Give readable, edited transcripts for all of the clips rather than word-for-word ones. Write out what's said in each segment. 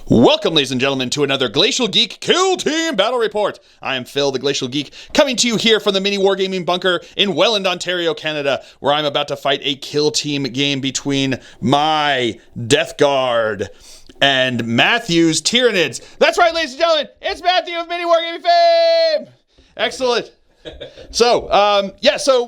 Welcome, ladies and gentlemen, to another Glacial Geek Kill Team Battle Report. I am Phil, the Glacial Geek, coming to you here from the mini wargaming bunker in Welland, Ontario, Canada, where I'm about to fight a kill team game between my Death Guard and Matthew's Tyranids. That's right, ladies and gentlemen, it's Matthew of mini wargaming fame. Excellent. So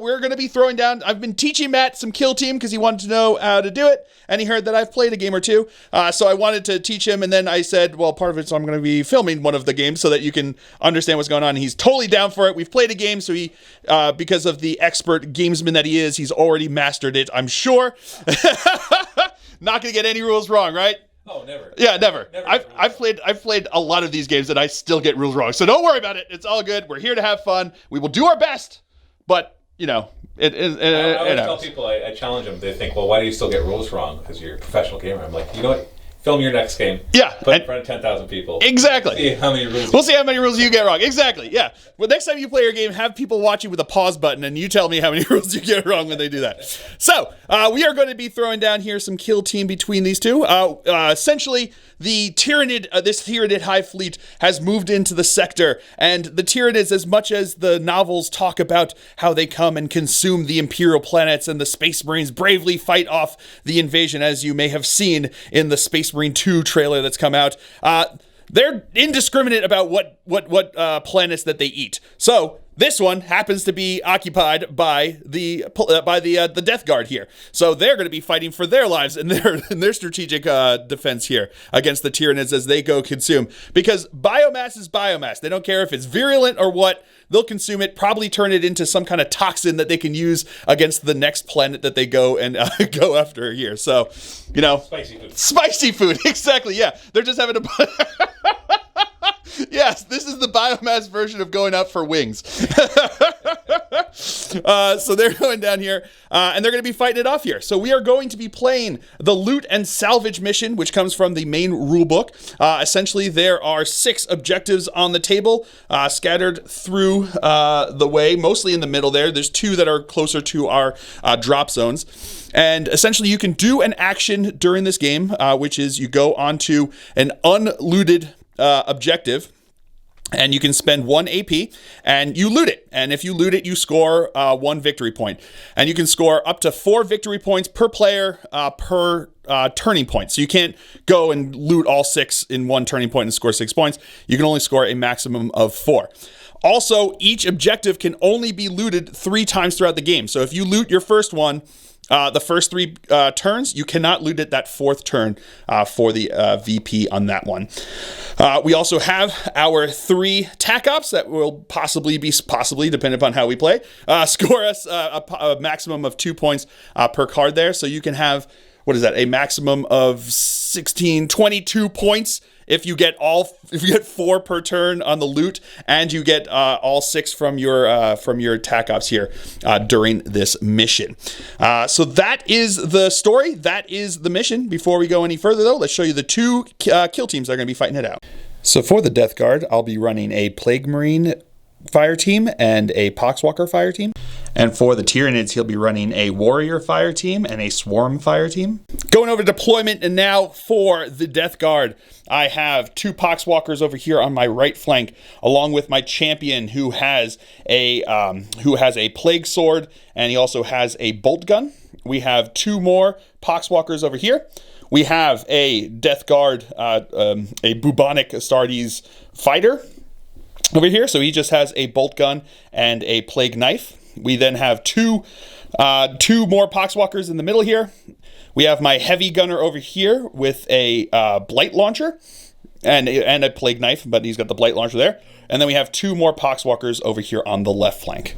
we're going to be throwing down. I've been teaching Matt some kill team because he wanted to know how to do it, and he heard that I've played a game or two. So I wanted to teach him, and then I said, well, part of it, so I'm going to be filming one of the games so that you can understand what's going on. And he's totally down for it. We've played a game, so he, because of the expert gamesman that he is, he's already mastered it, I'm sure. Not going to get any rules wrong, right? Oh, never. Yeah, never. I've played a lot of these games and I still get rules wrong. So don't worry about it. It's all good. We're here to have fun. We will do our best, but you know, I always tell people, I challenge them. They think, well, why do you still get rules wrong? Because you're a professional gamer. I'm like, you know what? Film your next game. Yeah. Put it in front of 10,000 people. Exactly. See how many rules. We'll see how many rules you get wrong. Exactly. Yeah. Well, next time you play your game, have people watch you with a pause button, and you tell me how many rules you get wrong when they do that. So we are going to be throwing down here some kill team between these two. Essentially, the this Tyranid Hive Fleet has moved into the sector, and the Tyranids, as much as the novels talk about how they come and consume the Imperial planets, and the Space Marines bravely fight off the invasion, as you may have seen in the Space Marine 2 trailer that's come out, they're indiscriminate about what planets that they eat. So this one happens to be occupied by the Death Guard here. So they're going to be fighting for their lives and their strategic defense here against the Tyranids as they go consume. Because biomass is biomass. They don't care if it's virulent or what. They'll consume it, probably turn it into some kind of toxin that they can use against the next planet that they go and go after here. So, you know, spicy food. Exactly. Yeah, they're just having a. Yes, this is the biomass version of going out for wings. So they're going down here, and they're going to be fighting it off here. So we are going to be playing the loot and salvage mission, which comes from the main rulebook. Essentially, there are 6 objectives on the table, scattered through the way, mostly in the middle there. There's 2 that are closer to our drop zones. And essentially, you can do an action during this game, which is you go onto an unlooted objective, and you can spend 1 AP and you loot it. And if you loot it, you score 1 victory point. And you can score up to 4 victory points per player per turning point. So you can't go and loot all 6 in 1 turning point and score 6 points. You can only score a maximum of 4. Also, each objective can only be looted 3 times throughout the game. So if you loot your first one, the first 3 turns, you cannot loot it that 4th turn for the VP on that one. We also have our 3 TAC ops that will possibly, depending upon how we play, score us a maximum of 2 points per card there. So you can have, a maximum of 22 points if you get 4 per turn on the loot, and you get all 6 from your TAC ops here during this mission. So that is the story. That is the mission. Before we go any further, though, let's show you the 2 kill teams that are going to be fighting it out. So for the Death Guard, I'll be running a Plague Marine fire team and a Poxwalker fire team. And for the Tyranids, he'll be running a Warrior fire team and a Swarm fire team. Going over deployment, and now for the Death Guard, I have 2 Poxwalkers over here on my right flank, along with my champion who has a Plague Sword, and he also has a Bolt Gun. We have 2 more Poxwalkers over here. We have a Death Guard, a Bubonic Astartes fighter over here, so he just has a Bolt Gun and a Plague Knife. We then have 2 more Poxwalkers in the middle here. We have my Heavy Gunner over here with a Blight Launcher and a Plague Knife, but he's got the Blight Launcher there. And then we have 2 more Poxwalkers over here on the left flank.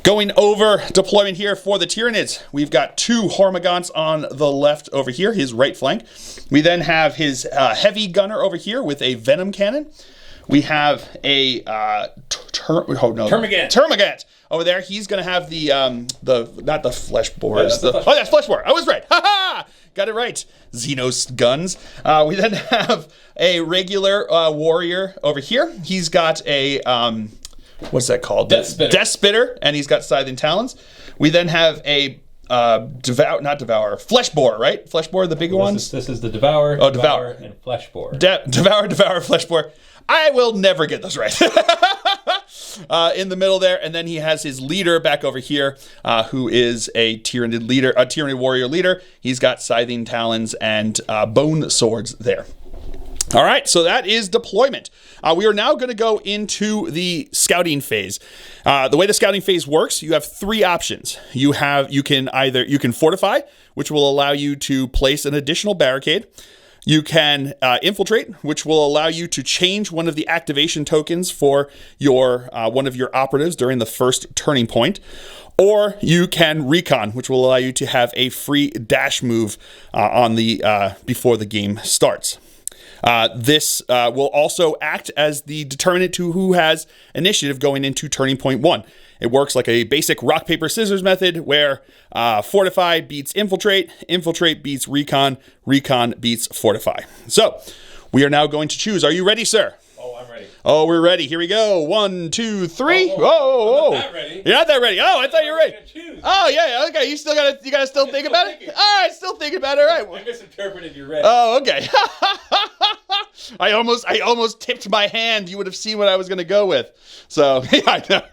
Going over deployment here for the Tyranids, we've got 2 Hormagaunts on the left over here, his right flank. We then have his Heavy Gunner over here with a Venom Cannon. We have a Termagant over there. He's going to have the not the flesh bores. That's flesh bore. I was right. Ha ha! Got it right. Xenos guns. We then have a regular warrior over here. He's got a what's that called? Death Spitter. Death Spitter, and he's got Scything Talons. We then have a not Devourer, Flesh Boar, right? Flesh Boar, the bigger ones? This is the Devourer, oh, Devourer. and Flesh Boar. Devourer, Flesh Boar. I will never get those right. In the middle there, and then he has his leader back over here, who is a Tyranid leader, a Tyranid warrior leader. He's got scything talons and bone swords there. All right, so that is deployment. We are now going to go into the scouting phase. The way the scouting phase works, you have three options. You can fortify, which will allow you to place an additional barricade. You can infiltrate, which will allow you to change one of the activation tokens for your one of your operatives during the first turning point. Or you can recon, which will allow you to have a free dash move on the before the game starts. This will also act as the determinant to who has initiative going into turning point 1. It works like a basic rock, paper, scissors method where fortify beats infiltrate, infiltrate beats recon, recon beats fortify. So we are now going to choose. Are you ready, sir? Oh, I'm ready. Oh, we're ready. Here we go. 1, 2, 3. I'm not that ready. You're not that ready. Oh, I thought you were ready. Choose. Oh, yeah. Okay. You gotta still think about it? All right. Still thinking about it. All right. I misinterpreted you ready. Oh, okay. I almost tipped my hand. You would have seen what I was going to go with. So, yeah, I know.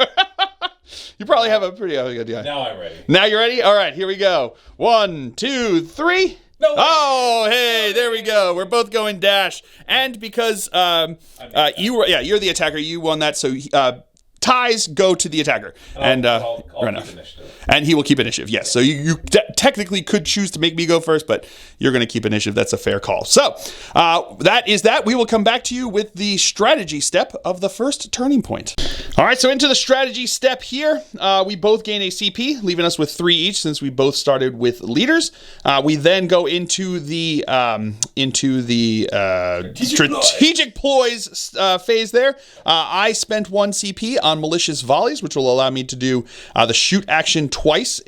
You probably have a pretty good idea. Now I'm ready. Now you're ready? All right, here we go. 1, 2, 3. No way. Oh, hey, there we go. We're both going dash. And because you're the attacker, you won that. So ties go to the attacker. I'll keep initiative. And he will keep initiative, yes. So you technically could choose to make me go first, but you're going to keep initiative. That's a fair call. So that is that. We will come back to you with the strategy step of the first turning point. All right, so into the strategy step here, we both gain a CP, leaving us with 3 each since we both started with leaders. We then go into the strategic ploys phase there. I spent 1 CP on malicious volleys, which will allow me to do the shoot action twice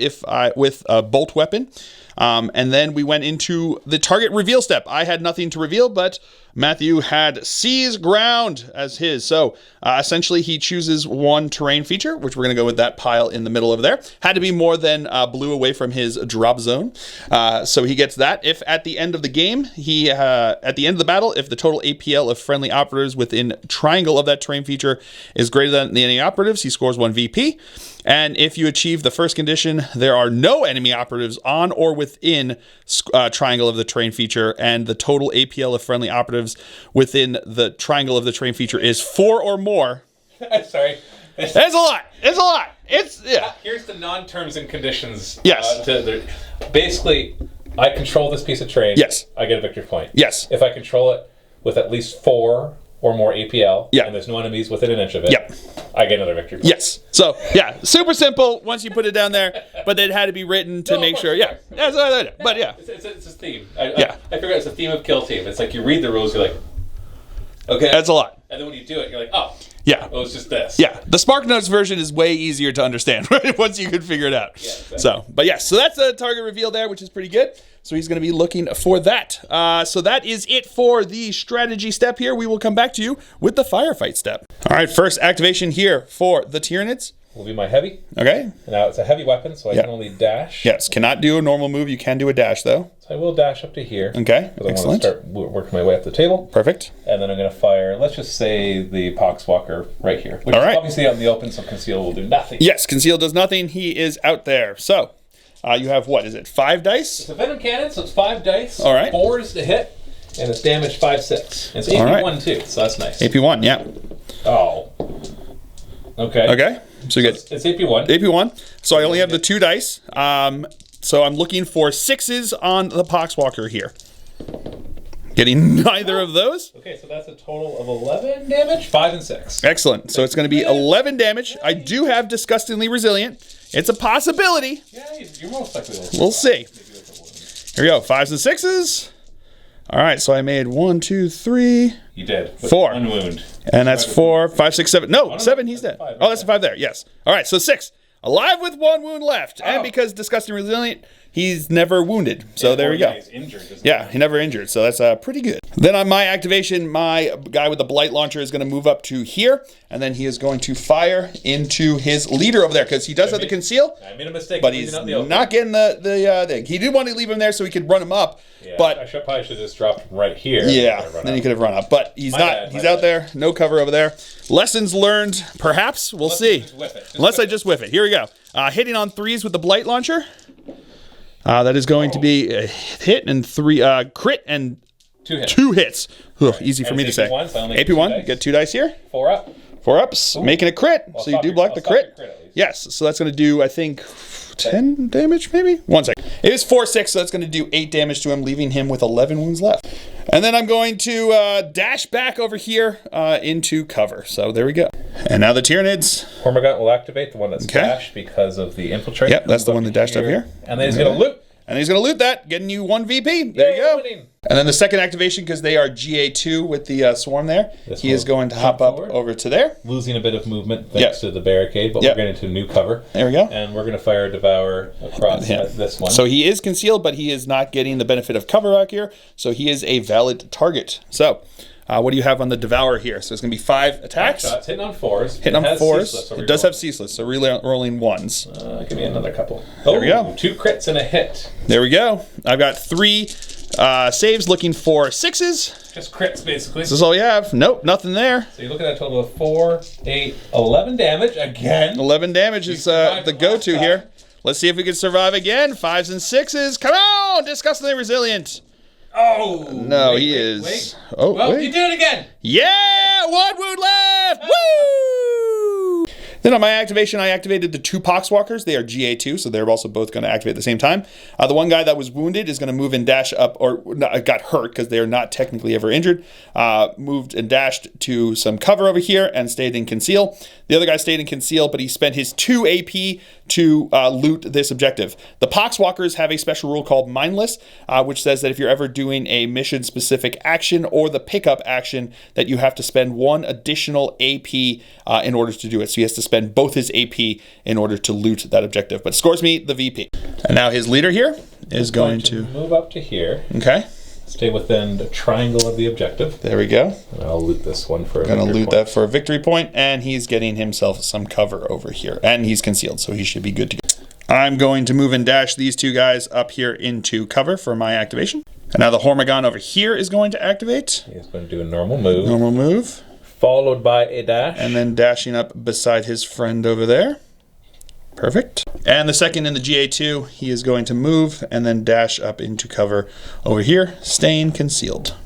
with a bolt weapon. And then we went into the target reveal step. I had nothing to reveal, but Matthew had seize ground as his. So essentially he chooses 1 terrain feature, which we're going to go with that pile in the middle over there. Had to be more than blue away from his drop zone. So he gets that. If at the end of the game, at the end of the battle, if the total APL of friendly operatives within triangle of that terrain feature is greater than the enemy operatives, he scores 1 VP. And if you achieve the first condition, there are no enemy operatives on or within triangle of the terrain feature, and the total APL of friendly operatives within the triangle of the terrain feature is 4 or more. Sorry. It's a lot. It's a lot. Here's the non-terms and conditions. Yes. Basically, I control this piece of terrain. Yes. I get a victory point. Yes. If I control it with at least 4 or more APL, yeah, and there's no enemies within an inch of it, yep, I get another victory point. Yes. So, yeah, super simple once you put it down there, but it had to be written to make sure. Yeah. But yeah. It's a theme. I figure it's a theme of kill team. It's like you read the rules, you're like, okay. That's a lot. And then when you do it, you're like, oh. Yeah. Oh, it's just this. Yeah. The SparkNotes version is way easier to understand, right? Once you can figure it out. Yeah, exactly. So that's a target reveal there, which is pretty good. So he's going to be looking for that. So that is it for the strategy step here. We will come back to you with the firefight step. All right, first activation here for the Tyranids. Will be my heavy. Okay. Now it's a heavy weapon, so I can only dash. Yes, cannot do a normal move. You can do a dash, though. So I will dash up to here. Okay, excellent. I want to start working my way up the table. Perfect. And then I'm going to fire, let's just say, the Poxwalker right here. Which is obviously out in the open, so Conceal will do nothing. Yes, Conceal does nothing. He is out there. So you have, what is it, 5 dice? It's a Venom Cannon, so it's 5 dice. All right. 4 is to hit, and it's damage 5/6. It's AP1 too, so that's nice. AP1, yeah. Oh. Okay. Okay. So you get it's AP1. AP1. So I only have the 2 dice. So I'm looking for 6s on the Poxwalker here. Getting neither of those. Okay, so that's a total of 11 damage, 5 and 6. Excellent. So it's going to be 11 damage. I do have Disgustingly Resilient. It's a possibility. Yeah, you're most likely. We'll see. Here we go. 5s and 6s. All right, so I made 1, 2, 3. You did. 4. 1 wound. And that's 4, 5, 6, 7. No, 7, he's dead. Oh, that's a 5 there, yes. All right, so 6. Alive with 1 wound left. And because Disgusting Resilient, he's never wounded. So there we go. He's injured. Yeah, he never injured, so that's pretty good. Then on my activation, my guy with the Blight Launcher is going to move up to here, and then he is going to fire into his leader over there, because he does have the conceal. I made a mistake. But he's not getting the thing. He did want to leave him there so he could run him up, but... I probably should have just dropped him right here. Yeah, then he could have run up. But he's not. He's out there, no cover over there. Lessons learned, perhaps. We'll see. Unless I just whiff it. Here we go. Hitting on 3s with the Blight Launcher. That is going to be a hit and 3 crit and 2 hits. Ugh, easy for me to say. AP1, get 2 dice here. 4 up. 4 ups, making a crit. So you do block the crit. Yes, so that's going to do, I think, 10 damage maybe? 1 second. It is 4/6, so that's going to do 8 damage to him, leaving him with 11 wounds left. And then I'm going to dash back over here into cover. So there we go. And now the Tyranids. Hormagaunt will activate, the one that's dashed because of the infiltrate. Yep, that's the one that dashed over here. And then he's going to loot. And he's going to loot that, getting you 1 VP. There you go. Winning. And then the second activation, because they are GA2 with the swarm there, he is going to hop up over to there. Losing a bit of movement thanks to the barricade, but we're getting into new cover. There we go. And we're going to fire Devourer across this one. So he is concealed, but he is not getting the benefit of cover back here. So he is a valid target. So what do you have on the Devourer here? So it's going to be 5 attacks. 5 shots, hitting on 4s. Hitting on 4s. It does have ceaseless, so rolling 1s. Give me another couple. There we go. 2 crits and a hit. There we go. I've got 3 saves looking for 6s. Just crits, basically. This is all you have. Nope, nothing there. So you're looking at a total of 4, 8, 11 damage again. 11 damage is the go-to here. Let's see if we can survive again. 5s and 6s. Come on! Disgustingly resilient. Oh! No, he is. Wait. Oh, well, wait. you did it again. Yeah! 1 wound left! Woo! Then on my activation, I activated the 2 Poxwalkers. They are GA2, so they're also both going to activate at the same time. The one guy that was wounded is going to move and dash up, or got hurt because they are not technically ever injured. Moved and dashed to some cover over here and stayed in conceal. The other guy stayed in conceal, but he spent his 2 AP to loot this objective. The Poxwalkers have a special rule called Mindless, which says that if you're ever doing a mission-specific action or the pickup action, that you have to spend 1 additional AP in order to do it. So he has to spend both his AP in order to loot that objective. But scores me the VP. And now his leader here is going to move up to here. Okay. Stay within the triangle of the objective. There we go. And I'll loot this one for a victory point. Gonna loot that for a victory point, and he's getting himself some cover over here. And he's concealed, so he should be good to go. I'm going to move and dash these 2 guys up here into cover for my activation. And now the Hormagaunt over here is going to activate. He's going to do a normal move. Normal move. Followed by a dash. And then dashing up beside his friend over there. Perfect. And the second in the GA2, he is going to move and then dash up into cover over here, staying concealed.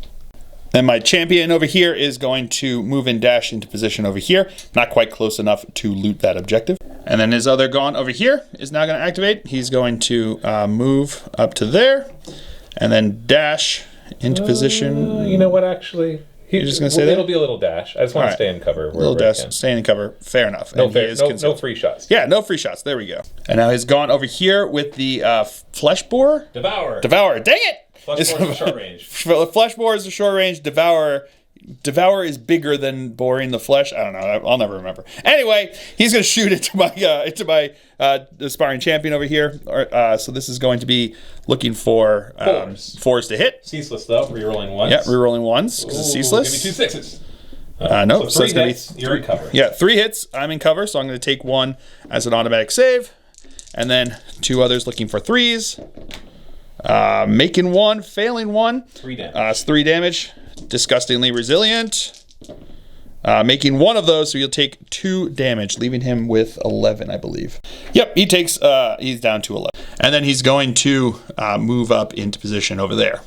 Then my champion over here is going to move and dash into position over here. Not quite close enough to loot that objective. And then his other Gaunt over here is now going to activate. He's going to move up to there and then dash into position. You know what, actually? You're just going to say that? It'll be a little dash. I just want to stay in cover. A little dash, staying in cover. Fair enough. No free shots. Yeah, no free shots. There we go. And now he's gone over here with the Flesh Boar. Devourer. Devourer. Dang it! Flesh Boar is short range. Flesh Boar is a short range. Devourer is bigger than boring the flesh. I don't know. I'll never remember. Anyway, he's going to shoot into my aspiring champion over here. So this is going to be looking for 4s to hit. Ceaseless though. Rerolling 1s. Yeah, rerolling 1s because it's ceaseless. Give me 2 6s. No, so it's going to be you're in cover. Yeah, 3 hits. I'm in cover, so I'm going to take 1 as an automatic save, and then 2 others looking for 3s. Making 1, failing 1. 3 damage. It's 3 damage. Disgustingly resilient. Making 1 of those, so he'll take 2 damage, leaving him with 11, I believe. Yep, he takes. He's down to 11, and then he's going to move up into position over there.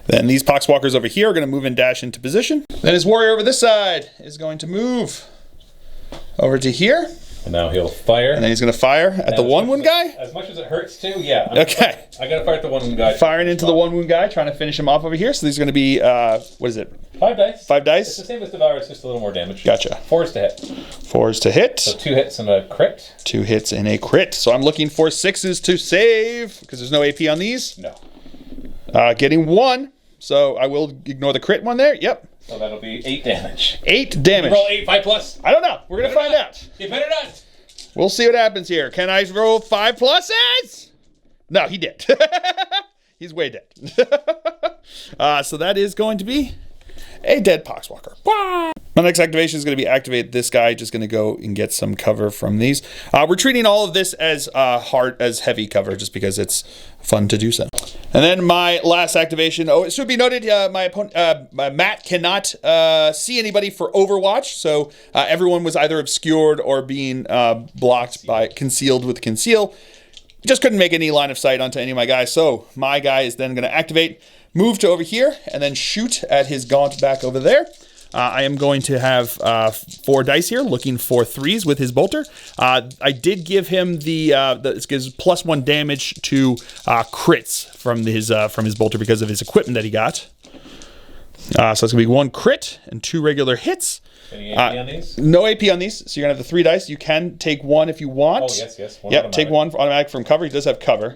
Then these Poxwalkers over here are going to move and dash into position. Then his warrior over this side is going to move over to here. And now he'll fire. And then he's going to fire at the 1 wound guy. As much as it hurts too, yeah. Okay. I got to fire at the 1 wound guy. Firing into the 1 wound guy, trying to finish him off over here. So these are going to be, what is it? 5 dice. 5 dice. It's the same as Devourer, it's just a little more damage. Gotcha. 4s to hit. 4s to hit. So 2 hits and a crit. 2 hits and a crit. So I'm looking for 6s to save, because there's no AP on these. No. Getting 1. So I will ignore the crit one there. Yep. So that'll be 8 damage. 8 damage. You roll 8, 5 plus. I don't know. We're going to find out. You better not. We'll see what happens here. Can I roll 5 pluses? No, he did. He's way dead. So that is going to be a dead Poxwalker. My next activation is going to be activate this guy. Just going to go and get some cover from these. We're treating all of this as heavy cover just because it's fun to do so. And then my last activation. Oh, it should be noted, my opponent, Matt cannot see anybody for Overwatch. So everyone was either obscured or being blocked by concealed with conceal. Just couldn't make any line of sight onto any of my guys. So my guy is then going to activate, move to over here, and then shoot at his gaunt back over there. I am going to have 4 dice here, looking for 3s with his bolter. I did give him it gives +1 damage to crits from his bolter because of his equipment that he got. So it's gonna be 1 crit and 2 regular hits. Any AP on these? No AP on these, so you're gonna have the 3 dice. You can take 1 if you want. Oh yes. Yep, automatic. take 1 for automatic from cover. He does have cover.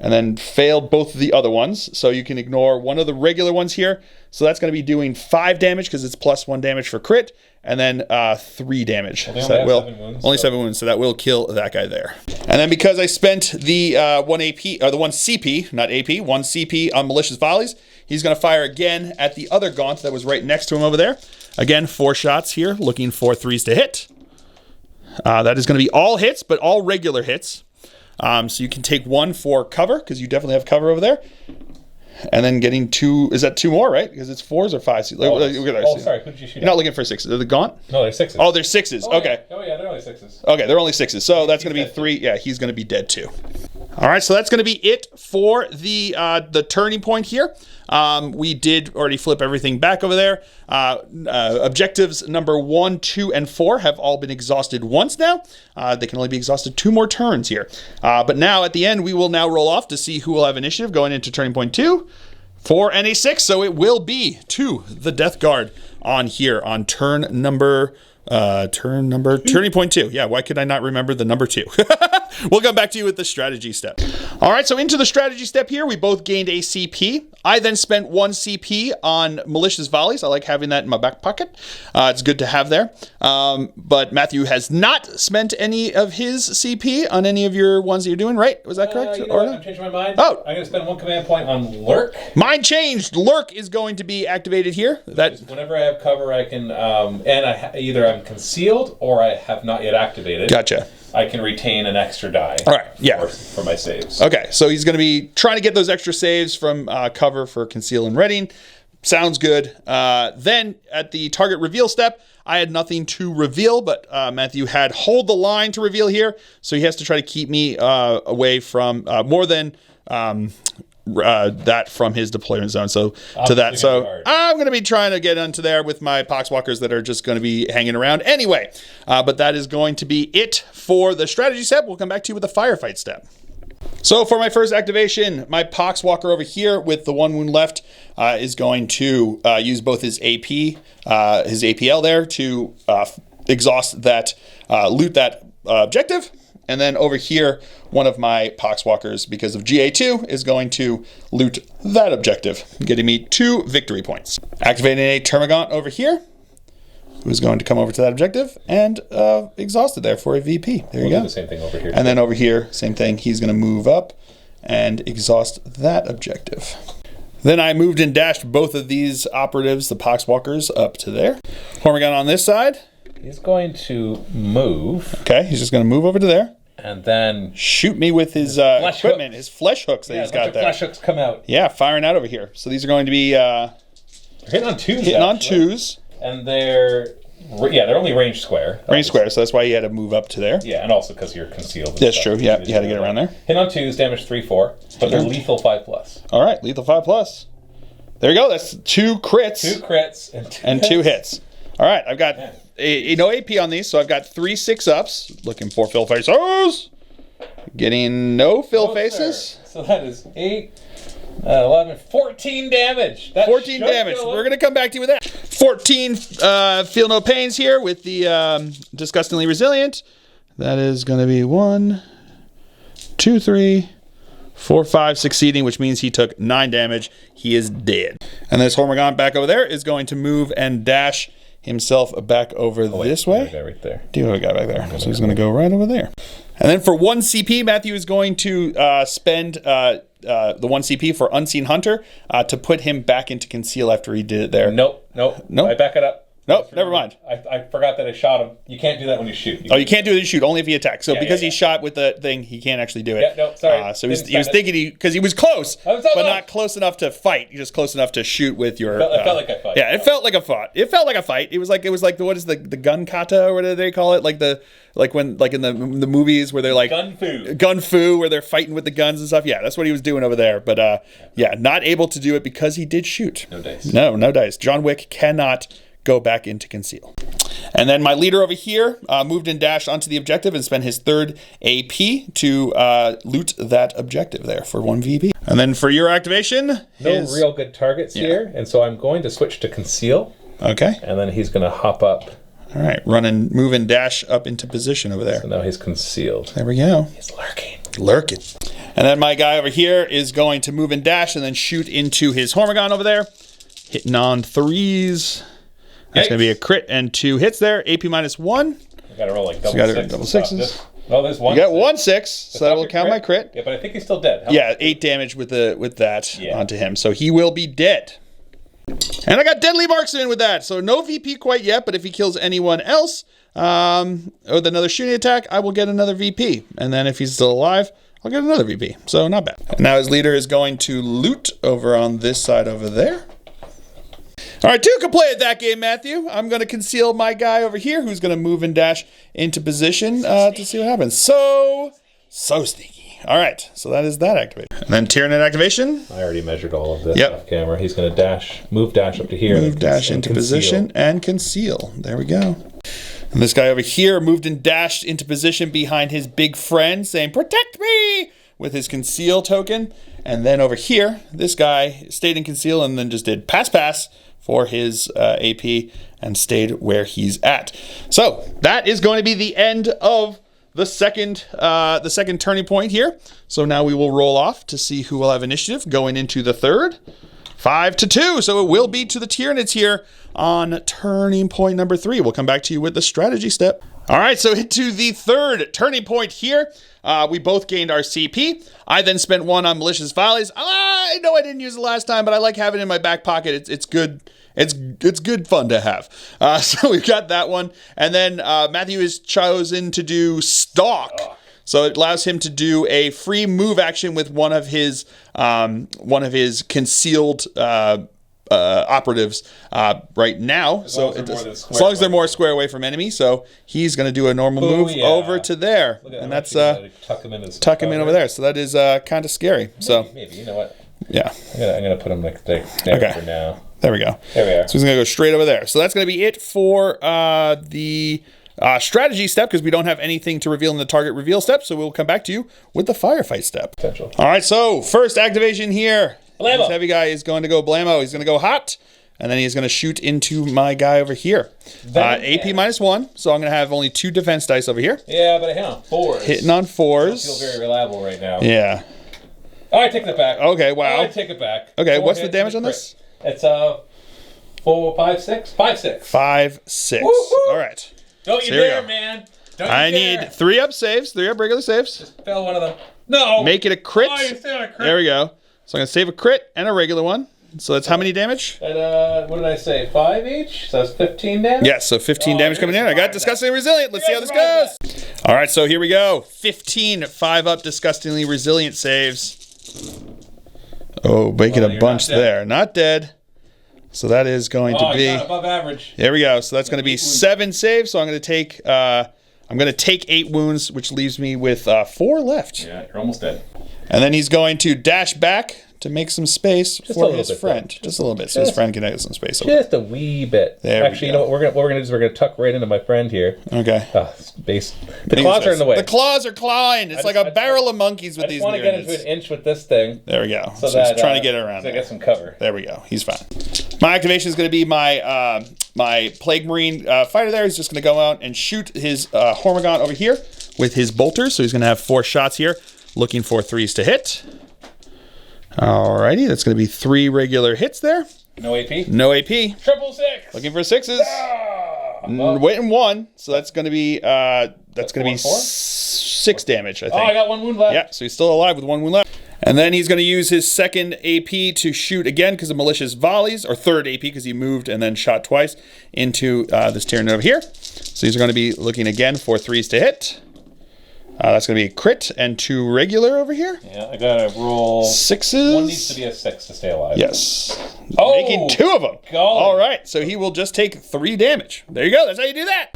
And then failed both of the other ones. So you can ignore one of the regular ones here. So that's going to be doing 5 damage because it's +1 damage for crit. And then 3 damage. Well, so that will 7 wounds, only 7 wounds. So that will kill that guy there. And then because I spent the 1 AP, or the 1 CP, not AP, 1 CP on Malicious Volleys, he's going to fire again at the other Gaunt that was right next to him over there. Again, 4 shots here, looking for 3s to hit. That is going to be all hits, but all regular hits. So you can take 1 for cover, because you definitely have cover over there. And then getting 2, is that 2 more, right? Because it's 4s or 5s. Sorry, who did you shoot You're not looking for 6s. They're the Gaunt? No, they're 6s. Oh, they're 6s. Okay. Yeah, they're only 6s. Okay, they're only 6s. So that's going to be 3. Yeah, he's going to be dead too. All right, so that's going to be it for the turning point here. We did already flip everything back over there. Objectives number 1, 2, and 4 have all been exhausted once now. They can only be exhausted 2 more turns here. But now at the end, we will now roll off to see who will have initiative going into turning point 2, 4, and a 6. So it will be to the Death Guard on here on turning point 2. Yeah, why could I not remember the number 2? We'll come back to you with the strategy step. All right, so into the strategy step here, we both gained a CP. I then spent 1 CP on Malicious Volleys. I like having that in my back pocket. It's good to have there. But Matthew has not spent any of his CP on any of your ones that you're doing, right? Was that correct? You know what? I'm changing my mind. Oh. I'm going to spend 1 command point on Lurk. Mine changed. Lurk is going to be activated here. Whenever I have cover, I can, either I'm concealed or I have not yet activated. Gotcha. I can retain an extra die. All right, yeah. For my saves. Okay, so he's going to be trying to get those extra saves from cover for conceal and readying. Sounds good. Then at the target reveal step, I had nothing to reveal, but Matthew had hold the line to reveal here, so he has to try to keep me away from more than that from his deployment zone. So to that, so I'm going to be trying to get into there with my Poxwalkers that are just going to be hanging around anyway. But that is going to be it for the strategy step. We'll come back to you with the firefight step. So for my first activation, my Poxwalker over here with the 1 wound left is going to use both his AP, his APL there to exhaust that, loot that objective. And then over here, one of my Poxwalkers, because of GA2, is going to loot that objective, getting me 2 victory points. Activating a Termagant over here, who's going to come over to that objective and exhaust it there for a VP. There you go. Do the same thing over here. And then over here, same thing. He's going to move up and exhaust that objective. Then I moved and dashed both of these operatives, the Poxwalkers, up to there. Hormigant on this side. He's going to move. Okay, he's just going to move over to there. And then shoot me with his equipment, his flesh hooks that he's got there. Flesh hooks come out. Yeah, firing out over here. So these are going to be hitting on 2s. Hitting on 2s. And they're only range square. Range square, so that's why you had to move up to there. Yeah, and also because you're concealed. That's true. Yeah, you had to get around there. Hit on 2s, damage 3/4, but they're lethal 5+. All right, lethal 5+. There you go. That's 2 crits. 2 crits and 2 hits. All right, I've got no AP on these, so I've got 3 6-ups. Looking for fill faces. Getting no fill faces. So that is 8, 11, 14 damage. 14 damage. We're going to come back to you with that. 14 feel no pains here with the disgustingly resilient. That is going to be 1, 2, 3, 4, 5 succeeding, which means he took 9 damage. He is dead. And this Hormigant back over there is going to move and dash himself back over this way. Right there. Do you have a guy back there? So he's going to go right over there. And then for 1 CP, Matthew is going to spend the 1 CP for Unseen Hunter to put him back into conceal after he did it there. Nope. I back it up. Nope, never mind. I forgot that I shot him. You can't do that when you shoot. You can't do it when you shoot, only if you attack. So because he shot with the thing, he can't actually do it. Yeah, no, sorry. So he was thinking because he was close, but not close enough to fight. He just close enough to shoot with your... It felt like I fought. Yeah, it felt like a fight. It felt like a fight. It was like what is the gun kata, or what do they call it? Like in the movies where they're like... Gun fu, where they're fighting with the guns and stuff. Yeah, that's what he was doing over there. But yeah, not able to do it because he did shoot. No dice. No dice. John Wick cannot go back into conceal. And then my leader over here moved and dashed onto the objective and spent his 3rd AP to loot that objective there for 1 VP. And then for your activation... No real good targets here, and so I'm going to switch to conceal. Okay. And then he's going to hop up. All right, run and move and dash up into position over there. So now he's concealed. There we go. He's lurking. Lurking. And then my guy over here is going to move and dash and then shoot into his Hormagon over there. Hitting on 3s. That's going to be a crit and 2 hits there. AP -1. I got to roll like double double sixes. No, there's 1. You got 1 6, so that will count my crit. Yeah, but I think he's still dead. Yeah, 8 damage with that onto him. So he will be dead. And I got Deadly Marksman with that. So no VP quite yet, but if he kills anyone else with another shooting attack, I will get another VP. And then if he's still alive, I'll get another VP. So not bad. And now his leader is going to loot over on this side over there. All right, 2 can play at that game, Matthew. I'm going to conceal my guy over here, who's going to move and dash into position to see what happens. So sneaky. All right, so that is that activation. And then Tyranid activation. I already measured all of this off camera. He's going to move dash up to here. Move dash into position and conceal. There we go. And this guy over here moved and dashed into position behind his big friend, saying, "Protect me!" with his conceal token. And then over here, this guy stayed in conceal and then just did pass for his AP and stayed where he's at. So that is going to be the end of the second turning point here. So now we will roll off to see who will have initiative going into the third. 5-2. So it will be to the Tyranids here on turning point number 3. We'll come back to you with the strategy step. All right, so into the third turning point here. We both gained our CP. I then spent 1 on Malicious Volleys. I know I didn't use it last time, but I like having it in my back pocket. It's good. It's good fun to have. So we've got that one. And then Matthew has chosen to do Stalk. So it allows him to do a free move action with one of his concealed operatives right now. As long as they're more square away from enemy. So he's going to do a normal move over to there. And that's tuck him in over there. So that is kind of scary. Maybe. You know what? Yeah. I'm going to put him like there for now. There we go. There we are. So he's going to go straight over there. So that's going to be it for the strategy step, because we don't have anything to reveal in the target reveal step. So we'll come back to you with the firefight step. Potential. All right, so first activation here. Blammo. This heavy guy is going to go blammo. He's going to go hot, and then he's going to shoot into my guy over here. AP -1, so I'm going to have only 2 defense dice over here. Yeah, but I hit on 4s. Hitting on 4s. I feel very reliable right now. Yeah. Oh, I take that back. Okay, wow. I take it back. Okay, what's the damage on this? It's 4, 5, 6? 5, 6. 5, 6. All right. Don't you dare, man. I need 3 up saves, 3 up regular saves. Just fail one of them. No. Make it a crit. Oh, you said a crit. There we go. So I'm going to save a crit and a regular one. So that's how many damage? And, what did I say? 5 each? So that's 15 damage? Yes, so 15 damage coming in. I got Disgustingly Resilient. Let's see how this goes. All right, so here we go. 15 5-up Disgustingly Resilient saves. Oh, making a bunch there. Not dead. So that is going to be above average. There we go. So that's going to be 7 saves. So I'm going to take 8 wounds, which leaves me with 4 left. Yeah, you're almost dead. And then he's going to dash back to make some space for his friend. Just a little bit, so his friend can have some space. Just a wee bit. Actually, you know what we're gonna do is we're gonna tuck right into my friend here. Okay. Base. The claws are in the way. The claws are clawing. It's like a barrel of monkeys with these. I just want to get into an inch with this thing. There we go. So he's trying to get around. So I get some cover. There we go. He's fine. My activation is going to be my my Plague Marine fighter there. He's just going to go out and shoot his Hormagon over here with his bolters. So he's going to have 4 shots here, looking for 3s to hit. Alrighty, that's going to be 3 regular hits there. No AP? No AP. 666. Looking for 6s. Waiting 1. So that's going to be 6 6 damage, I think. Oh, I got 1 wound left. Yeah, so he's still alive with 1 wound left. And then he's going to use his second AP to shoot again because of malicious volleys, or third AP because he moved and then shot twice into this Tyranid over here. So these are going to be looking again for 3s to hit. That's going to be a crit and 2 regular over here. Yeah, I got to roll 6s. 1 needs to be a 6 to stay alive. Yes. Oh, making 2 of them. golly. All right, so he will just take 3 damage. There you go. That's how you do that.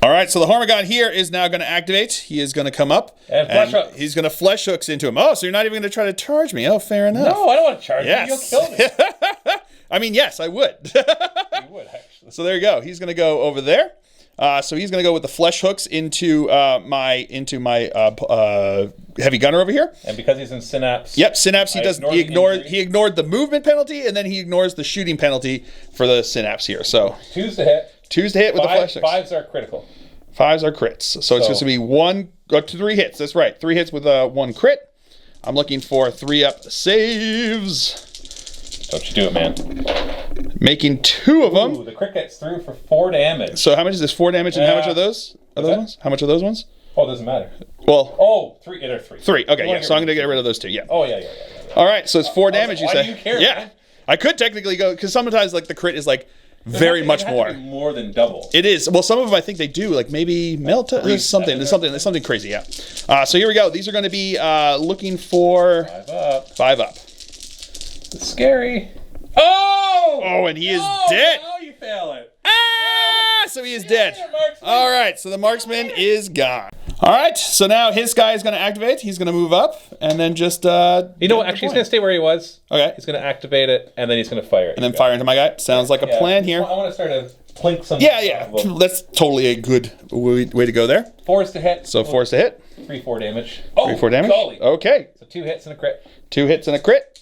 All right, so the Hormagon here is now going to activate. He is going to come up. And flesh hooks. He's going to flesh hooks into him. Oh, so you're not even going to try to charge me. Oh, fair enough. No, I don't want to charge you. You'll kill me. I mean, yes, I would. You would, actually. So there you go. He's going to go over there. So he's going to go with the flesh hooks into my heavy gunner over here. And because he's in Synapse. Yep, Synapse. He ignored the movement penalty, and then he ignores the shooting penalty for the Synapse here. So 2s to hit. 2s to hit with the flesh hooks. 5s are critical. 5s are crits. So it's going to be 1 up to 3 hits. That's right. 3 hits with 1 crit. I'm looking for 3-up saves. Don't you do it, man. Making 2 of them. Ooh, the crit gets through for 4 damage. So how much is this? 4 damage, and how much are those? Ones? How much are those ones? Oh, it doesn't matter. Well. Oh, 3. There are 3. 3. Okay, yeah. So I'm going to get rid of those 2. Yeah. Oh, yeah. All right. So it's 4 damage. Why you say? do you care, yeah. man? I could technically go because sometimes like the crit is like very much more. To be more than double. It is. Well, some of them I think they do. Like maybe melt. There's something crazy. Yeah. So here we go. These are going to be looking for 5 up. 5 up. It's scary. Oh! Oh, and he is dead. Now you fail it. Ah! So he is dead. All right. So the marksman is gone. All right. So now his guy is going to activate. He's going to move up and then just. You know what? Actually, he's going to stay where he was. Okay. He's going to activate it and then he's going to fire it. And then fire into my guy. Sounds like a plan here. I want to start to plink some. Yeah. That's totally a good way to go there. 4s to hit. So 4s to hit. 3-4 damage. Oh, 3-4 damage. Golly. Okay. So 2 hits and a crit. 2 hits and a crit.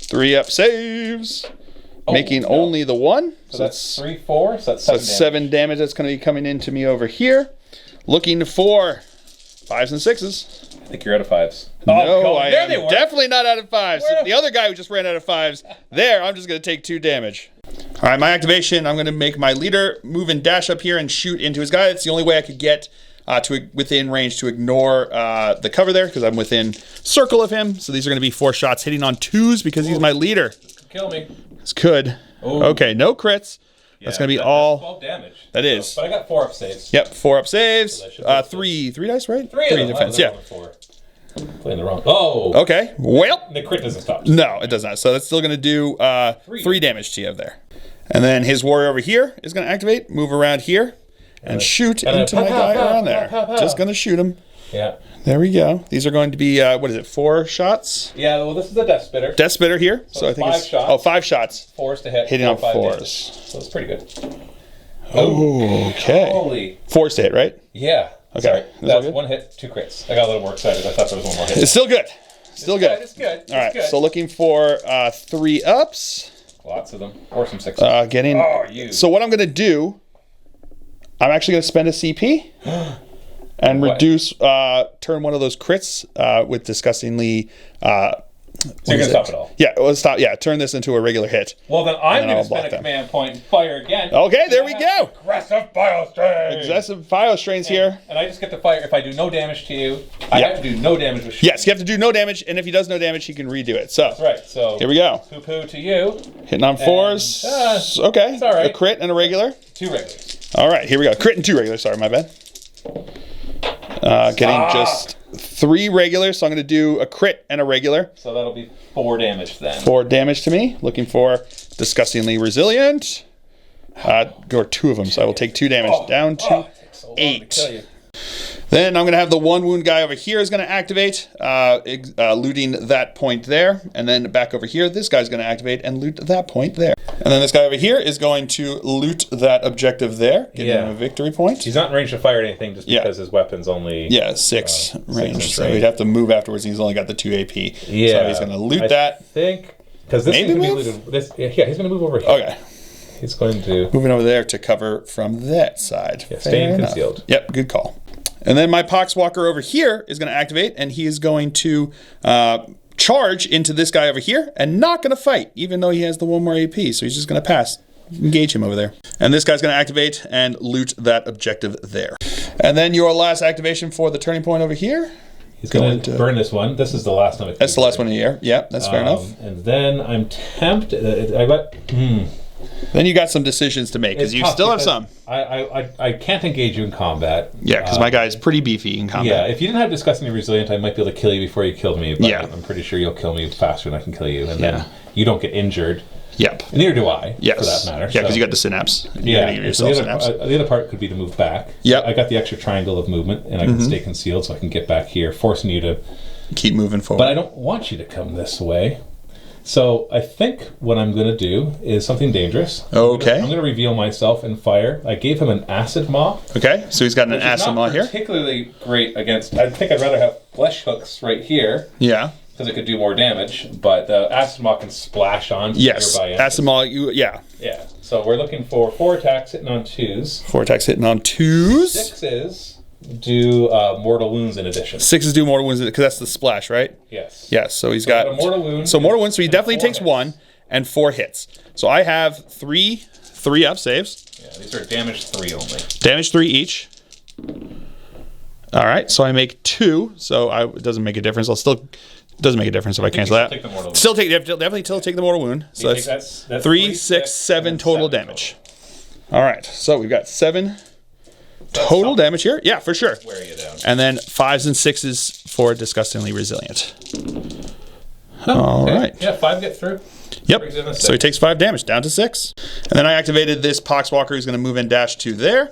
3-up saves. Making only the 1. So that's 3-4. So that's 7 damage. 7 damage that's going to be coming into me over here. Looking for 5s and 6s. I think you're out of 5s. No, I am definitely not out of 5s. The other guy who just ran out of 5s, there, I'm just going to take 2 damage. All right, my activation, I'm going to make my leader move and dash up here and shoot into his guy. That's the only way I could get to within range to ignore the cover there because I'm within circle of him. So these are going to be 4 shots hitting on 2s because he's my leader. Kill me. This could. Ooh. Okay, no crits. Yeah, that's going to be all. 12 damage. That is. But I got 4 up saves. Yep, 4 up saves. So 3 dice, right? 3 in defense. Yeah. 4. Playing the wrong. Oh. Okay. Well. The crit doesn't stop. No, it does not. So that's still going to do 3 damage to you there. And then his warrior over here is going to activate, move around here, and shoot into my guy around there. Just going to shoot him. Yeah. There we go. These are going to be, 4 shots? Yeah, well, this is a Death Spitter. Death Spitter here. So I think 5 it's. shots. Oh, 5 shots. 4s to hit. Hitting on 4s. Damage. So it's pretty good. Oh, okay. Holy. 4s to hit, right? Yeah. Okay. Sorry. That's 1 hit, 2 crits. I got a little more excited. I thought there was 1 more hit. It's still good. Still good. It's good. All right. So looking for 3 ups. Lots of them. Or some 6s. Getting. Oh, you. So what I'm going to do, I'm actually going to spend a CP and reduce, turn one of those crits with disgustingly. So you're going to stop it all? Yeah, let's stop. Yeah, turn this into a regular hit. Well, then I'm going to spend a command point and fire again. Okay, there we go. Aggressive biostrain. Aggressive biostrains here. And I just get to fire. If I do no damage to you, I have to do no damage with shooting. Yes, you have to do no damage, and if he does no damage, he can redo it. So that's right. So here we go. Poo-poo to you. Hitting on 4s. Okay. It's all right. A crit and a regular. 2 regulars. All right, here we go. Crit and 2 regulars. Sorry, my bad. Getting just 3 regulars, so I'm going to do a crit and a regular. So that'll be 4 damage then. 4 damage to me. Looking for disgustingly resilient. Or 2 of them, so I will take 2 damage down to it takes so long 8. to kill you. Then I'm going to have the 1 wound guy over here is going to activate, looting that point there. And then back over here, this guy's going to activate and loot that point there. And then this guy over here is going to loot that objective there, getting him a victory point. He's not in range to fire at anything just because his weapon's only... 6 range. So he'd have to move afterwards, and he's only got the 2 AP. Yeah. So he's going to loot that. I think... Because this maybe move? He's going to move over here. Okay. He's going to... Moving over there to cover from that side. Yeah, staying concealed. Yep, good call. And then my Poxwalker over here is going to activate, and he is going to charge into this guy over here and not going to fight, even though he has the 1 more AP. So he's just going to pass. engage him over there. And this guy's going to activate and loot that objective there. And then your last activation for the turning point over here. He's going to burn this one. This is the last one. That's the last one of the year. Yeah, that's fair enough. And then I'm tempted. Then you got some decisions to make because you still have some. I can't engage you in combat. Yeah, because my guy's pretty beefy in combat. Yeah, if you didn't have disgustingly resilient, I might be able to kill you before you killed me. But yeah. I'm pretty sure you'll kill me faster than I can kill you, and then you don't get injured. Yep. And neither do I, yes. for that matter. Yeah, because you got the synapse. The other part could be to move back. Yep. I got the extra triangle of movement, and I can stay concealed, so I can get back here, forcing you to keep moving forward. But I don't want you to come this way. So I think what I'm going to do is something dangerous. Okay. I'm going to reveal myself and fire. I gave him an acid maw. Okay, so he's got an acid maw here. Particularly great against. I think I'd rather have flesh hooks right here. Yeah. Because it could do more damage, but the acid maw can splash on. Yes, acid maw. Yeah. Yeah. So we're looking for 4 attacks hitting on 2s. 4 attacks hitting on 2s. 6s do mortal wounds in addition. 6s do mortal wounds because that's the splash, right? Yes. Yes. So he's got a mortal wound. So mortal wounds. So he definitely takes hits. 1 and 4 hits. So I have 3 up saves. Yeah, these are damage 3 only. Damage 3 each. All right. So I make 2. So it doesn't make a difference. Doesn't make a difference if I cancel that. Definitely still take the mortal wound. So that's 3, 6, 7 total damage. All right. So we've got 7 total damage here. Yeah, for sure. Wear you down. And then 5s and 6s for disgustingly resilient. All right. Yeah, 5 get through. Yep. So he takes 5 damage down to 6. And then I activated this Poxwalker who's going to move in dash to there.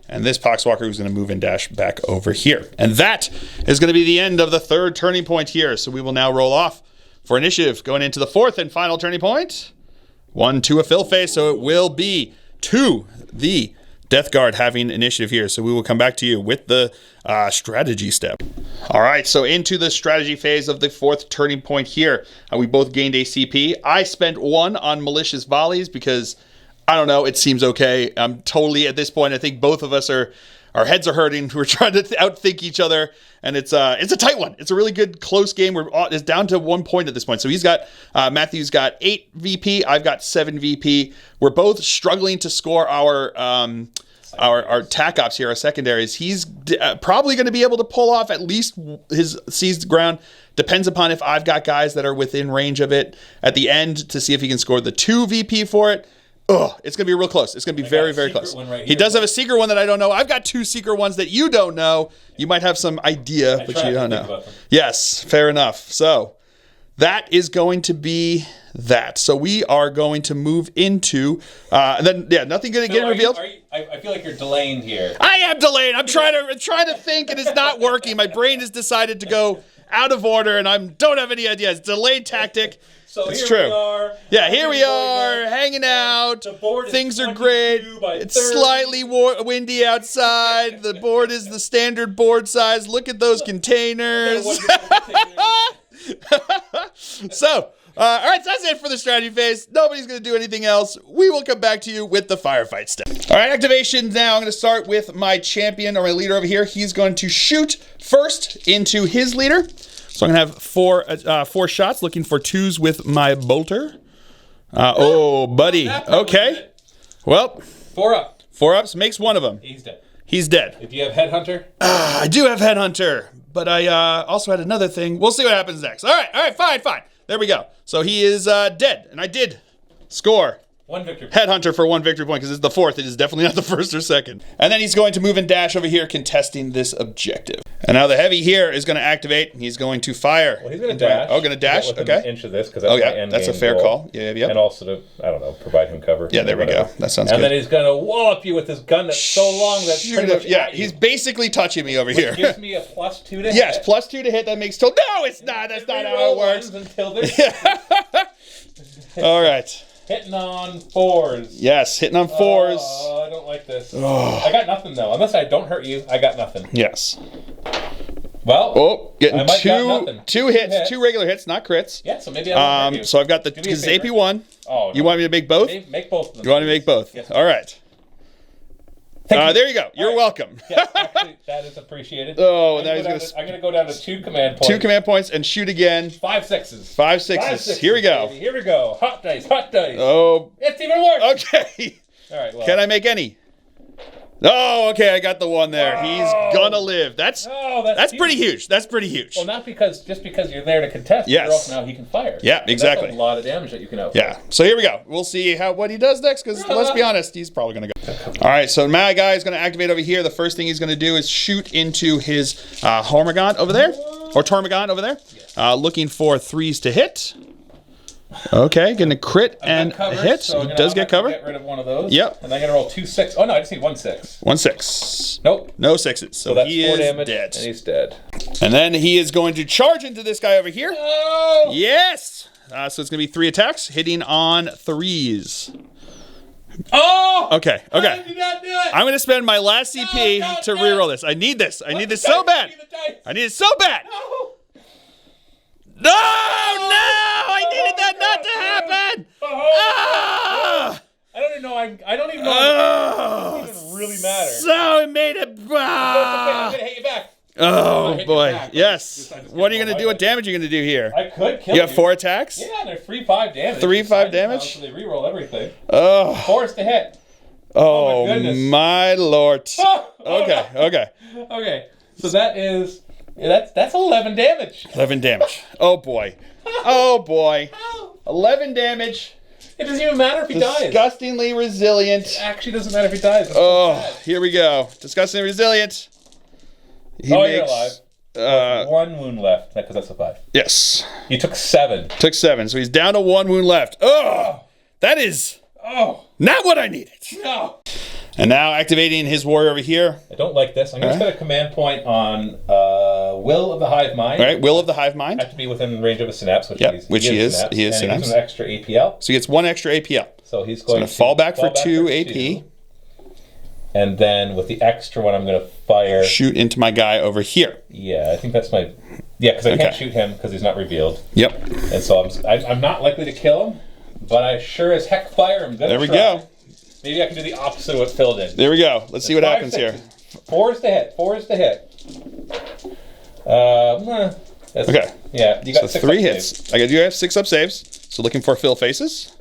And this Poxwalker who's going to move and dash back over here. And that is going to be the end of the 3rd turning point here. So we will now roll off for initiative, going into the 4th and final turning point. 1 to a fill phase, so it will be to the Death Guard having initiative here. So we will come back to you with the strategy step. All right, so into the strategy phase of the 4th turning point here. We both gained a CP. I spent 1 on malicious volleys because I don't know. It seems okay. I'm totally at this point. I think both of us our heads are hurting. We're trying to outthink each other, and it's a tight one. It's a really good close game. It's down to 1 point at this point. So he's got Matthew's got 8 VP. I've got 7 VP. We're both struggling to score our tac ops here, our secondaries. He's probably going to be able to pull off at least his seized ground. Depends upon if I've got guys that are within range of it at the end to see if he can score the 2 VP for it. It's going to be real close. It's going to be very, very close. He does have a secret one that I don't know. I've got 2 secret ones that you don't know. You might have some idea, but you don't know. Yes, fair enough. So that is going to be that. So we are going to move into, nothing going to get revealed. I feel like you're delaying here. I am delaying. I'm trying to think, and it's not working. My brain has decided to go out of order, and I don't have any idea. It's delayed tactic. So it's here true. We are. Yeah, here we are, hanging out. The board Things are great. It's slightly windy outside. The board is the standard board size. Look at those containers. So, all right, so that's it for the strategy phase. Nobody's going to do anything else. We will come back to you with the firefight step. All right, activation now. I'm going to start with my champion or my leader over here. He's going to shoot first into his leader. So I'm going to have 4 shots, looking for 2s with my bolter. Oh, buddy. Okay. Well. 4 up. 4 ups makes 1 of them. He's dead. He's dead. If you have Headhunter? I do have Headhunter, but I also had another thing. We'll see what happens next. All right, fine. There we go. So he is dead, and I did score 1 victory point. Headhunter for 1 victory point, because it's the 4th. It is definitely not the 1st or 2nd. And then he's going to move and dash over here, contesting this objective. And now the heavy here is going to activate. He's going to fire. Well, he's going to dash. Oh, going to dash? Okay. An inch of this, because that's my end that's a game fair goal. call. Yeah. And also to, I don't know, provide him cover. Yeah, there we go. That sounds good. And then he's going to wallop you with his gun that's so long that's pretty much at you. He's basically touching me over here. Gives me a +2 to hit. Yes, +2 to hit. That makes total. No, it's not. That's not how it works. Until this. All right. Hitting on 4s. Yes, hitting on 4s. Oh, I don't like this. I got nothing, though. Unless I don't hurt you, I got nothing. Yes. Well, getting 2 hits, 2 regular hits, not crits. Yeah, so maybe I won't hurt you. So I've got the AP1. Oh, no. You want me to make both? Make both of them. You want me to make both? Yes. All right. There you go. You're welcome. Yeah, actually, that is appreciated. Oh, I'm going to go down to 2 command points. 2 command points and shoot again. 5 sixes. 5 sixes. Here we go. Baby. Here we go. Hot dice. Hot dice. Oh. It's even worse. Okay. All right. Well. Can I make any? Oh, okay. I got the one there. He's gonna live. That's pretty huge. That's pretty huge. Well, not just because you're there to contest. Yes. But also now he can fire. Yeah, exactly. That's a lot of damage that you can output. Yeah. So here we go. We'll see what he does next, because let's be honest, he's probably gonna go. All right. So my guy is gonna activate over here. The first thing he's gonna do is shoot into his Hormigaunt over there, or Tormigaunt over there, looking for 3s to hit. Okay, getting a crit and a hit. So he does get cover. Get rid of one of those. Yep. And I'm gonna roll 2 6. Oh no, I just need 1 6. 1 6. Nope. No 6s. So that's he 4 is damage, dead. and he's dead. And then he is going to charge into this guy over here. Oh! Yes. So it's going to be 3 attacks, hitting on 3s. Oh! Okay. How did you not do it? I'm going to spend my last CP to reroll this. I need this. I need this so bad. I need it so bad. No! I needed that not to happen. I don't even know. I don't even know. It doesn't even really matter. So it made it. I'm gonna hit you back. Oh boy. Yes. What are you gonna do? What damage are you gonna do here? I could kill you. You have 4 attacks? Yeah, they're 3/5 damage. 3/5 damage? So they reroll everything. Oh. 4 is to hit. Oh my goodness. my lord. Okay. Okay. So that is that's 11 damage. 11 damage. Oh boy. Oh boy. 11 damage. It doesn't even matter if he dies. Disgustingly resilient. It actually doesn't matter if he dies. Oh, here we go. Disgustingly resilient. You're alive. 1 wound left, because that's a 5. Yes. You took 7. Took 7, so he's down to 1 wound left. Oh, that is not what I needed. No. And now activating his warrior over here. I don't like this. I'm going to set a command point on Will of the Hive Mind. All right, Will of the Hive Mind. I have to be within range of a synapse, which he is. He is and synapse. he gives him an extra APL. So he gets 1 extra APL. So he's going to fall back for 2 AP. And then with the extra one, I'm going to fire. Shoot into my guy over here. Yeah, I think that's my. Yeah, because I can't shoot him because he's not revealed. Yep. And so I'm not likely to kill him, but I sure as heck fire him. There we go. Maybe I can do the opposite of what Phil did. There we go. Let's see what happens here. 4 is to hit. 4 is to hit. Okay. Yeah, you got so 6 3 up hits. saves. You have 6 up saves. So looking for Phil faces.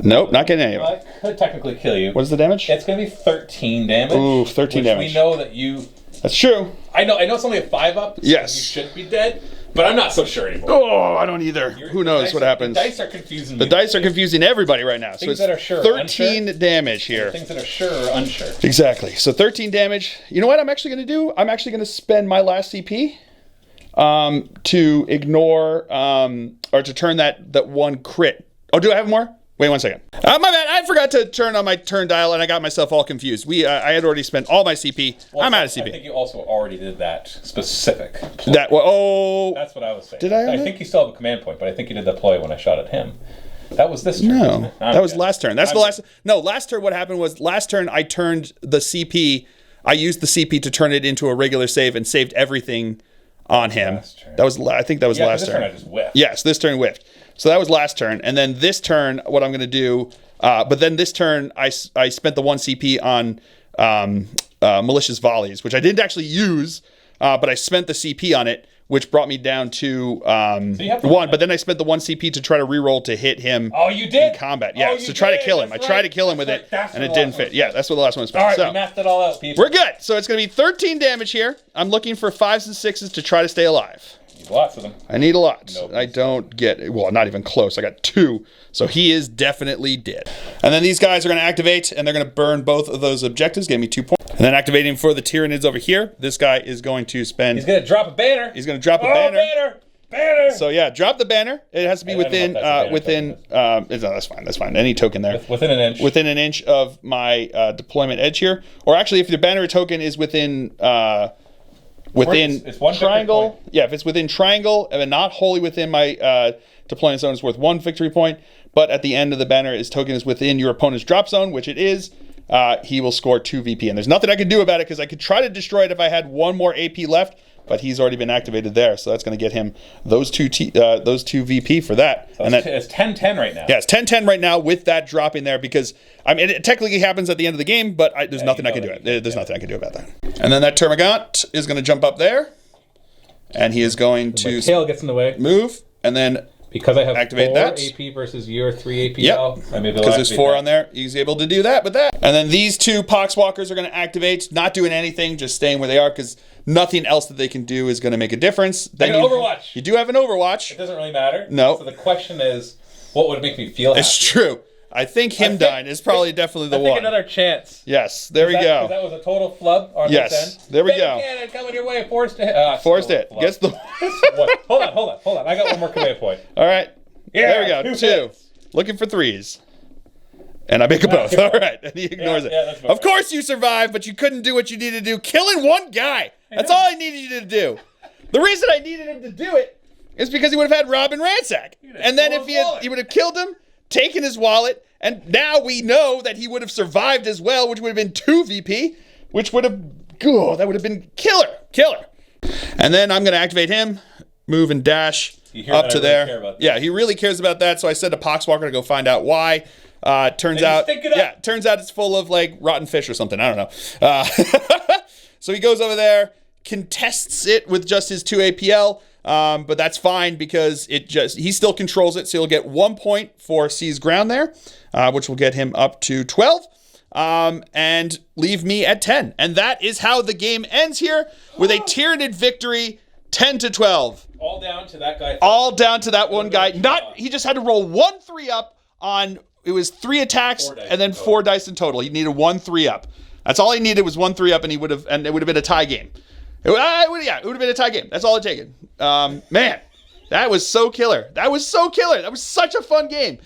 Nope, not getting any of them. I could technically kill you. What is the damage? It's going to be 13 damage. Ooh, 13 damage. We know that you. That's true. I know it's only a 5 up. So yes. You should be dead, but I'm not so sure anymore. Oh, I don't either. Who knows what happens? The dice are confusing. The dice are confusing everybody right now. So it's that are sure 13 damage here. Things that are sure or unsure. Exactly. So 13 damage. You know what I'm actually going to do? I'm actually going to spend my last CP to ignore or to turn that 1 crit. Oh, do I have more? Wait 1 second. My bad. I forgot to turn on my turn dial, and I got myself all confused. I had already spent all my CP. I'm out of CP. I think you also already did that specific ploy. That's what I was saying. Did I? I think you still have a command point, but I think you did the ploy when I shot at him. That was this turn. No, that was last turn. That's the last. No, last turn. What happened was last turn I turned the CP. I used the CP to turn it into a regular save and saved everything on him. That was. I think that was last turn. I just whiffed. Yes, this turn whiffed. So that was last turn, and then this turn, what I'm going to do, but then this turn, I spent the 1 CP on malicious volleys, which I didn't actually use, but I spent the CP on it, which brought me down to 1. But then I spent the 1 CP to try to reroll to hit him. Oh, you did? In combat, yeah. To try to kill him. I tried to kill him with it, and it didn't fit. Yeah, that's what the last one was. All right, we mathed it all out, people. We're good. So it's going to be 13 damage here. I'm looking for 5s and 6s to try to stay alive. Lots of them. I need a lot. I don't get, well, not even close. I got 2. So he is definitely dead. And then these guys are going to activate, and they're going to burn both of those objectives. Give me 2 points. And then activating for the Tyranids over here. This guy is going to spend. He's going to drop a banner. He's going to drop a banner. Banner. So yeah, drop the banner. It has to be within. That's fine. That's fine. Any token there. Within an inch. Within an inch of my deployment edge here. Or actually, if the banner token is within. It's 1 triangle, if it's within triangle and not wholly within my deployment zone, it's worth 1 victory point. But at the end of the banner, his token is within your opponent's drop zone, which it is. He will score 2 VP, and there's nothing I can do about it because I could try to destroy it if I had 1 more AP left, but he's already been activated there, so that's going to get him those two VP for that. So it's 10-10 right now. Yeah, it's 10-10 right now with that drop in there because, I mean, it technically happens at the end of the game, but there's nothing I can do. There's nothing I can do about that. And then that Termagant is going to jump up there, and he is going to tail gets in the way. Move, and then because I have activate 4 that. AP versus your 3 AP. Yep, because there's 4 on there. He's able to do that with that. And then these 2 Poxwalkers are going to activate, not doing anything, just staying where they are because nothing else that they can do is going to make a difference. Then Overwatch. You do have an Overwatch. It doesn't really matter. No. So the question is, what would make me feel happy? It's true. I think him dying is probably definitely the I think one. another chance. Yes, there we go. That was a total flub on this end. There we go. Cannon coming your way, forced to hit. Forced hit. Gets the... Hold on. I got one more command point. All right. Yeah, there we go. 2. hits. Looking for 3s. And I make a both. All right. And he ignores it. that's Of course you survived, but you couldn't do what you needed to do. Killing one guy. That's all I needed you to do. The reason I needed him to do it is because he would have had Robin ransack. And then if he would have killed him, taken his wallet, and now we know that he would have survived as well, which would have been 2 VP, which would have, that would have been killer. And then I'm going to activate him, move and dash up to there. Yeah, he really cares about that, so I sent a Poxwalker to go find out why. Turns out it's full of like rotten fish or something. I don't know. So he goes over there, contests it with just his 2 APL, but that's fine because he still controls it. So he'll get 1 point for seize ground there, which will get him up to 12, and leave me at 10. And that is how the game ends here with a Tyranid victory, 10-12. All down to that guy. All down to that one guy. He just had to roll 1 3-up on. It was 3 attacks and then 4 dice in total. He needed 1 3-up. That's all he needed was 1 3-up, and it would have been a tie game. It would have been a tie game. That's all it taken. Man, that was so killer. That was such a fun game.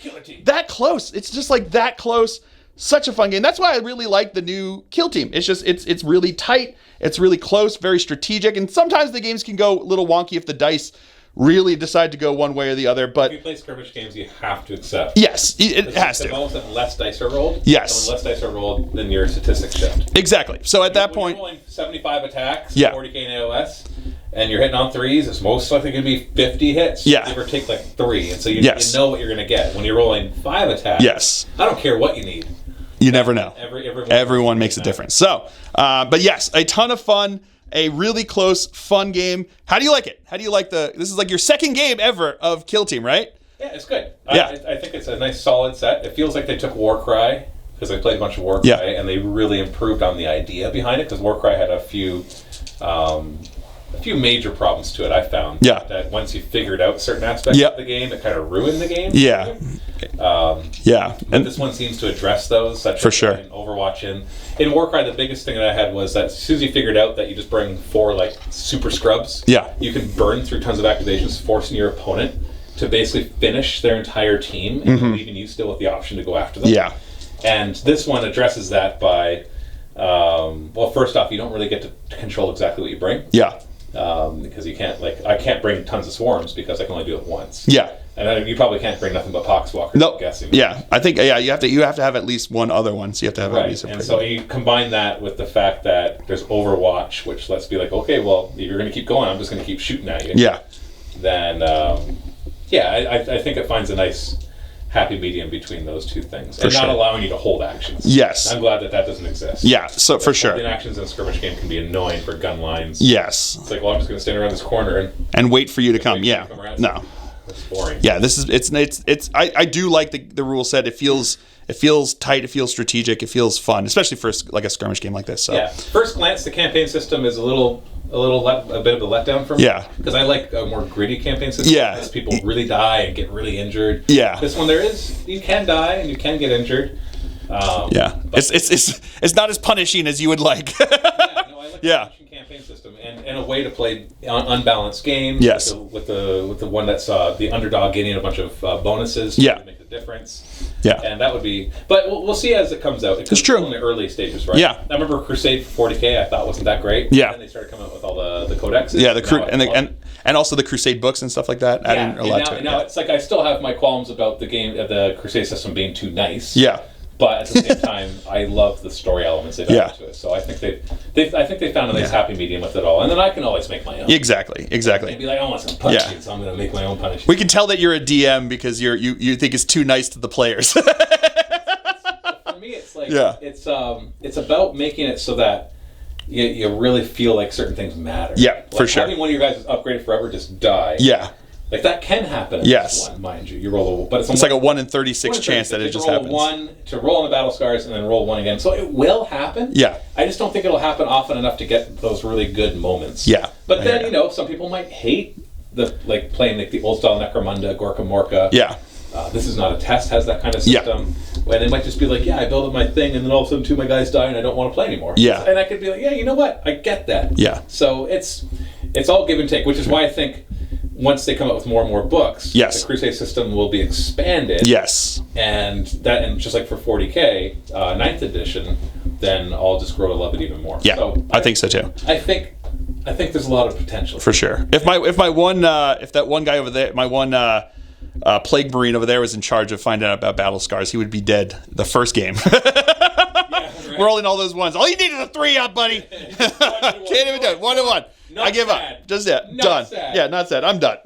That close. It's just like that close. Such a fun game. That's why I really like the new kill team. It's just it's really tight. It's really close, very strategic, and sometimes the games can go a little wonky if the dice really decide to go one way or the other. But if you play skirmish games, you have to accept. Yes, it has to. Most of less dice are rolled. Yes. So when less dice are rolled, then your statistics shift. Exactly. So at that point, you're rolling 75 attacks, yeah. 40k in AOS, and you're hitting on 3s, it's most likely going to be 50 hits. Yeah. Give or take like 3, and so you know what you're going to get. When you're rolling 5 attacks, yes. I don't care what you need. You never know. Everyone makes a difference. So, but yes, a ton of fun. A really close, fun game. How do you like it? How do you like this is like your second game ever of Kill Team, right? Yeah, it's good. Yeah. I think it's a nice, solid set. It feels like they took Warcry, because I played a bunch of Warcry, and they really improved on the idea behind it, because Warcry had a few major problems to it, I found. Yeah. That once you figured out certain aspects of the game, it kind of ruined the game. Yeah. But this one seems to address those, such as in Overwatch. In Warcry, the biggest thing that I had was that as soon as you figured out that you just bring 4 like super scrubs, you can burn through tons of activations, forcing your opponent to basically finish their entire team, and leaving you still with the option to go after them. Yeah. And this one addresses that by, well, first off, you don't really get to control exactly what you bring. Yeah. Because you can't, I can't bring tons of swarms because I can only do it once. Yeah. And you probably can't bring nothing but Poxwalkers, I'm guessing. Yeah, I think, you have to have at least one other one, so you have to have at least a and so you combine that with the fact that there's Overwatch, which lets be like, okay, well, if you're going to keep going, I'm just going to keep shooting at you. Yeah. Then, I think it finds a nice happy medium between those two things. And not allowing you to hold actions. Yes. I'm glad that doesn't exist. Yeah, so for sure. Holding actions in a skirmish game can be annoying for gun lines. Yes. It's like, well, I'm just going to stand around this corner and wait for you to come. Yeah. No. It's boring. Yeah, I do like the rule set. It feels tight, it feels strategic, it feels fun, especially for like a skirmish game like this. So. Yeah. First glance, the campaign system is a bit of a letdown for me. Yeah. Because I like a more gritty campaign system. Yeah. Because people really die and get really injured. Yeah. This one you can die and you can get injured. It's not as punishing as you would like. I like the punishing campaign system and a way to play unbalanced games. Yes. With the one that's the underdog getting a bunch of bonuses to make the difference. Yeah. And that would be, but we'll see as it comes out. It's true. In the early stages, right? Yeah. I remember Crusade for 40k. I thought wasn't that great. Yeah. And then they started coming out with all the codexes. Yeah, and also the Crusade books and stuff like that. Adding a lot to it. Now it's like I still have my qualms about the game, the Crusade system being too nice. Yeah. But at the same time, I love the story elements they've added to it. So I think they found a nice happy medium with it all. And then I can always make my own. Exactly. And be like, I want some punishing, so I'm going to make my own punishing. We can tell that you're a DM because you think it's too nice to the players. For me, it's like it's about making it so that you really feel like certain things matter. Yeah, like for sure. Having one of your guys upgraded forever just die. Yeah. Like that can happen in this one, mind you. You roll but it's like a 1 in 36 chance that it just happens. To roll on the battle scars and then roll 1 again. So it will happen. Yeah. I just don't think it'll happen often enough to get those really good moments. Yeah. But then, some people might hate playing the old style Necromunda, Gorka Morka. Yeah. This is not a test, has that kind of system. Yeah. And they might just be like, I built up my thing, and then all of a sudden 2 of my guys die and I don't want to play anymore. Yeah. And I could be like, you know what? I get that. Yeah. So it's all give and take, which is why I think once they come up with more and more books, the Crusade system will be expanded. Yes. And just like for 40K, 9th edition, then I'll just grow to love it even more. Yeah, so I think so too. I think there's a lot of potential. For sure. If that one guy over there, my one Plague Marine over there was in charge of finding out about battle scars, he would be dead the first game. Rolling all those ones. All you need is a 3-up, buddy. Can't even do it. 1-1. I give up. Just done. Sad. Yeah, not sad. I'm done.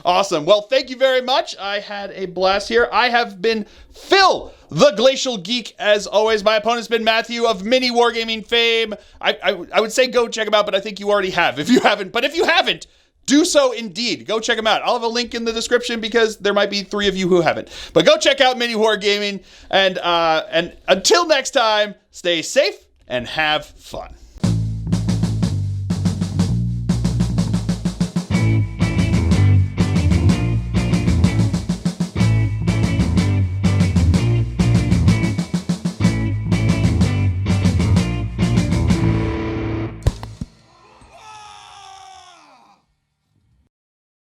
Awesome. Well, thank you very much. I had a blast here. I have been Phil, the Glacial Geek. As always, my opponent's been Matthew of mini wargaming fame. I would say go check him out, but I think you already have. If you haven't, do so indeed. Go check them out. I'll have a link in the description because there might be 3 of you who haven't. But go check out Mini Wargaming. And until next time, stay safe and have fun.